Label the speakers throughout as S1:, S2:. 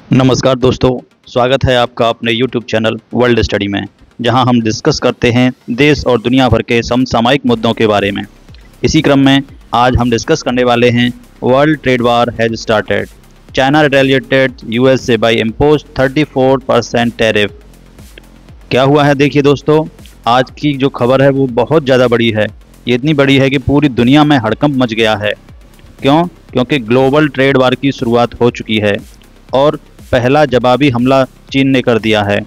S1: नमस्कार दोस्तों, स्वागत है आपका अपने YouTube चैनल वर्ल्ड स्टडी में, जहां हम डिस्कस करते हैं देश और दुनिया भर के समसामयिक मुद्दों के बारे में। इसी क्रम में आज हम डिस्कस करने वाले हैं world trade war has started, China retaliated USA by impose 34% tariff. क्या हुआ है देखिए दोस्तों, आज की जो खबर है वो बहुत ज़्यादा बड़ी है। ये इतनी बड़ी है कि पूरी दुनिया में हड़कंप मच गया है। क्योंकि ग्लोबल ट्रेड वार की शुरुआत हो चुकी है और पहला जवाबी हमला चीन ने कर दिया है।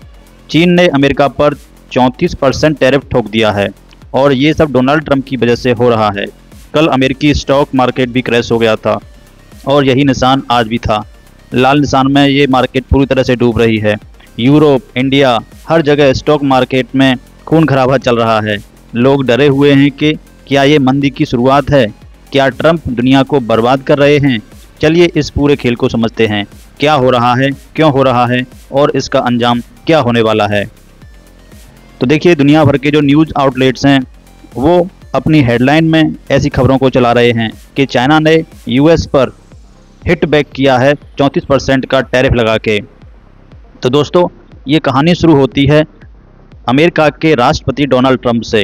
S1: चीन ने अमेरिका पर 34% टैरिफ ठोक दिया है और ये सब डोनाल्ड ट्रंप की वजह से हो रहा है। कल अमेरिकी स्टॉक मार्केट भी क्रैश हो गया था और यही निशान आज भी था। लाल निशान में ये मार्केट पूरी तरह से डूब रही है। यूरोप, इंडिया, हर जगह स्टॉक मार्केट में खून खराबा चल रहा है। लोग डरे हुए हैं कि क्या ये मंदी की शुरुआत है, क्या ट्रंप दुनिया को बर्बाद कर रहे हैं। चलिए इस पूरे खेल को समझते हैं, क्या हो रहा है, क्यों हो रहा है और इसका अंजाम क्या होने वाला है। तो देखिए, दुनिया भर के जो न्यूज़ आउटलेट्स हैं वो अपनी हेडलाइन में ऐसी खबरों को चला रहे हैं कि चाइना ने US पर हिट बैक किया है 34% का टैरिफ लगा के। तो दोस्तों, ये कहानी शुरू होती है अमेरिका के राष्ट्रपति डोनाल्ड ट्रंप से।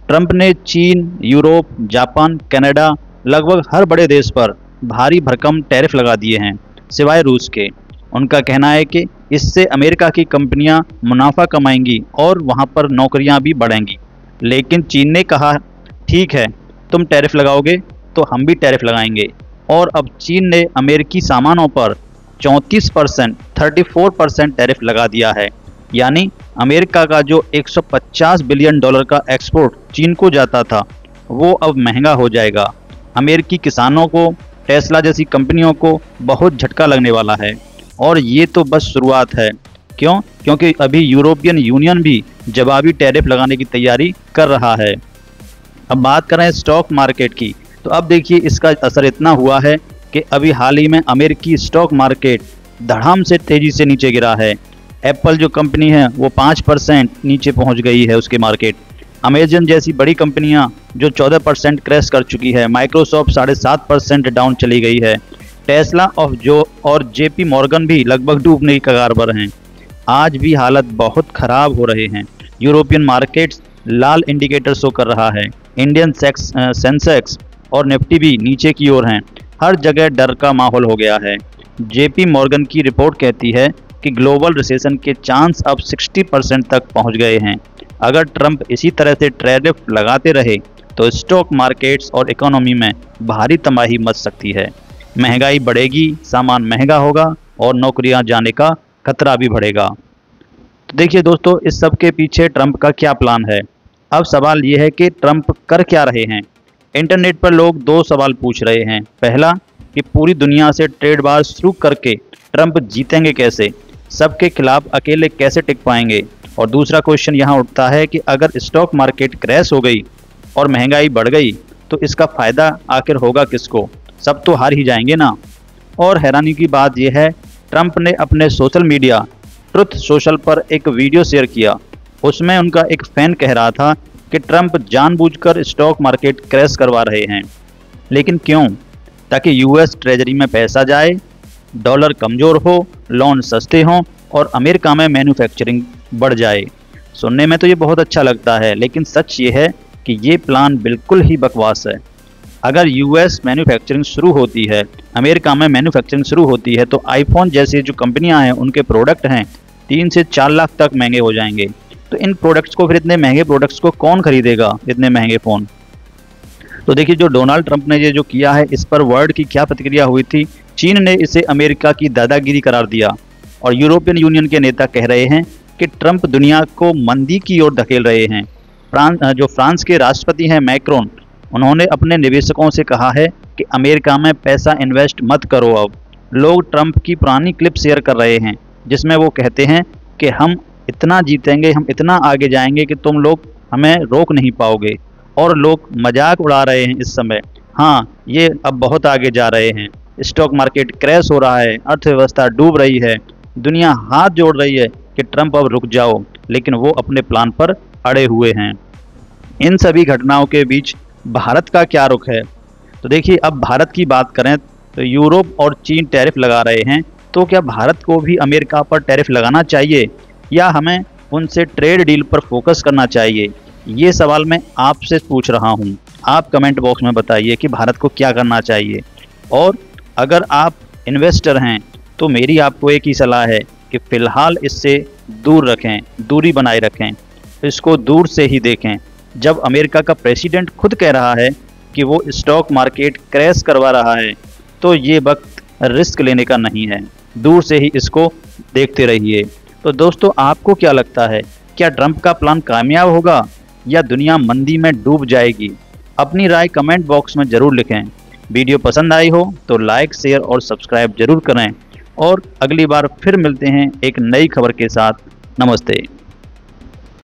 S1: ट्रंप ने चीन, यूरोप, जापान, कनाडा, लगभग हर बड़े देश पर भारी भरकम टैरिफ लगा दिए हैं, सिवाय रूस के। उनका कहना है कि इससे अमेरिका की कंपनियां मुनाफा कमाएंगी और वहां पर नौकरियां भी बढ़ेंगी। लेकिन चीन ने कहा, ठीक है, तुम टैरिफ लगाओगे तो हम भी टैरिफ लगाएंगे। और अब चीन ने अमेरिकी सामानों पर 34% टैरिफ लगा दिया है। यानी अमेरिका का जो $150 बिलियन का एक्सपोर्ट चीन को जाता था वो अब महंगा हो जाएगा। अमेरिकी किसानों को, टेस्ला जैसी कंपनियों को बहुत झटका लगने वाला है। और ये तो बस शुरुआत है। क्योंकि अभी यूरोपियन यूनियन भी जवाबी टैरिफ लगाने की तैयारी कर रहा है। अब बात करें स्टॉक मार्केट की, तो अब देखिए इसका असर इतना हुआ है कि अभी हाल ही में अमेरिकी स्टॉक मार्केट धड़ाम से तेज़ी से नीचे गिरा है। एप्पल जो कंपनी है वो 5% नीचे पहुंच गई है उसके मार्केट। अमेजन जैसी बड़ी कंपनियां जो 14% क्रैश कर चुकी है। माइक्रोसॉफ्ट 7.5% डाउन चली गई है। टेस्ला और JP मॉर्गन भी लगभग डूबने की कगार पर हैं। आज भी हालत बहुत ख़राब हो रहे हैं। यूरोपियन मार्केट्स लाल इंडिकेटर शो कर रहा है। इंडियन सेंसेक्स और निफ्टी भी नीचे की ओर हैं। हर जगह डर का माहौल हो गया है। JP मॉर्गन की रिपोर्ट कहती है कि ग्लोबल रिसेशन के चांस अब 60% तक पहुंच गए हैं। अगर ट्रंप इसी तरह से टैरिफ लगाते रहे तो स्टॉक मार्केट्स और इकोनॉमी में भारी तबाही मच सकती है। महंगाई बढ़ेगी, सामान महंगा होगा और नौकरियां जाने का खतरा भी बढ़ेगा। तो देखिए दोस्तों, इस सब के पीछे ट्रंप का क्या प्लान है। अब सवाल ये है कि ट्रंप कर क्या रहे हैं। इंटरनेट पर लोग दो सवाल पूछ रहे हैं। पहला कि पूरी दुनिया से ट्रेड वार शुरू करके ट्रंप जीतेंगे कैसे, सबके खिलाफ अकेले कैसे टिक पाएंगे। और दूसरा क्वेश्चन यहाँ उठता है कि अगर स्टॉक मार्केट क्रैश हो गई और महंगाई बढ़ गई तो इसका फ़ायदा आखिर होगा किसको। सब तो हार ही जाएंगे ना। और हैरानी की बात यह है, ट्रंप ने अपने सोशल मीडिया ट्रुथ सोशल पर एक वीडियो शेयर किया। उसमें उनका एक फ़ैन कह रहा था कि ट्रंप जानबूझकर स्टॉक मार्केट क्रैश करवा रहे हैं। लेकिन क्यों? ताकि US ट्रेजरी में पैसा जाए, डॉलर कमज़ोर हो, लोन सस्ते हों और अमेरिका में मैन्युफैक्चरिंग बढ़ जाए। सुनने में तो ये बहुत अच्छा लगता है, लेकिन सच ये है कि ये प्लान बिल्कुल ही बकवास है। अगर US मैन्युफैक्चरिंग शुरू होती है, अमेरिका में मैन्युफैक्चरिंग शुरू होती है, तो आईफोन जैसी जो कंपनियां हैं उनके प्रोडक्ट हैं 3 से 4 लाख तक महंगे हो जाएंगे। तो इन प्रोडक्ट्स को, फिर इतने महंगे प्रोडक्ट्स को कौन खरीदेगा, इतने महंगे फ़ोन। तो देखिए, जो डोनाल्ड ट्रंप ने ये जो किया है, इस पर वर्ल्ड की क्या प्रतिक्रिया हुई थी। चीन ने इसे अमेरिका की दादागिरी करार दिया और यूरोपियन यूनियन के नेता कह रहे हैं कि ट्रंप दुनिया को मंदी की ओर धकेल रहे हैं। फ्रांस के राष्ट्रपति हैं मैक्रोन, उन्होंने अपने निवेशकों से कहा है कि अमेरिका में पैसा इन्वेस्ट मत करो। अब लोग ट्रंप की पुरानी क्लिप शेयर कर रहे हैं जिसमें वो कहते हैं कि हम इतना जीतेंगे, हम इतना आगे जाएंगे कि तुम लोग हमें रोक नहीं पाओगे। और लोग मजाक उड़ा रहे हैं इस समय। हाँ, ये अब बहुत आगे जा रहे हैं। स्टॉक मार्केट क्रैश हो रहा है, अर्थव्यवस्था डूब रही है, दुनिया हाथ जोड़ रही है कि ट्रंप अब रुक जाओ, लेकिन वो अपने प्लान पर अड़े हुए हैं। इन सभी घटनाओं के बीच भारत का क्या रुख है। तो देखिए, अब भारत की बात करें तो यूरोप और चीन टैरिफ लगा रहे हैं तो क्या भारत को भी अमेरिका पर टैरिफ लगाना चाहिए या हमें उनसे ट्रेड डील पर फोकस करना चाहिए? ये सवाल मैं आपसे पूछ रहा हूँ। आप कमेंट बॉक्स में बताइए कि भारत को क्या करना चाहिए। और अगर आप इन्वेस्टर हैं तो मेरी आपको एक ही सलाह है कि फ़िलहाल इससे दूर रखें, दूरी बनाए रखें, इसको दूर से ही देखें। जब अमेरिका का प्रेसिडेंट खुद कह रहा है कि वो स्टॉक मार्केट क्रैश करवा रहा है, तो ये वक्त रिस्क लेने का नहीं है। दूर से ही इसको देखते रहिए। तो दोस्तों, आपको क्या लगता है, क्या ट्रंप का प्लान कामयाब होगा या दुनिया मंदी में डूब जाएगी? अपनी राय कमेंट बॉक्स में ज़रूर लिखें। वीडियो पसंद आई हो तो लाइक, शेयर और सब्सक्राइब जरूर करें। और अगली बार फिर मिलते हैं एक नई खबर के साथ। नमस्ते।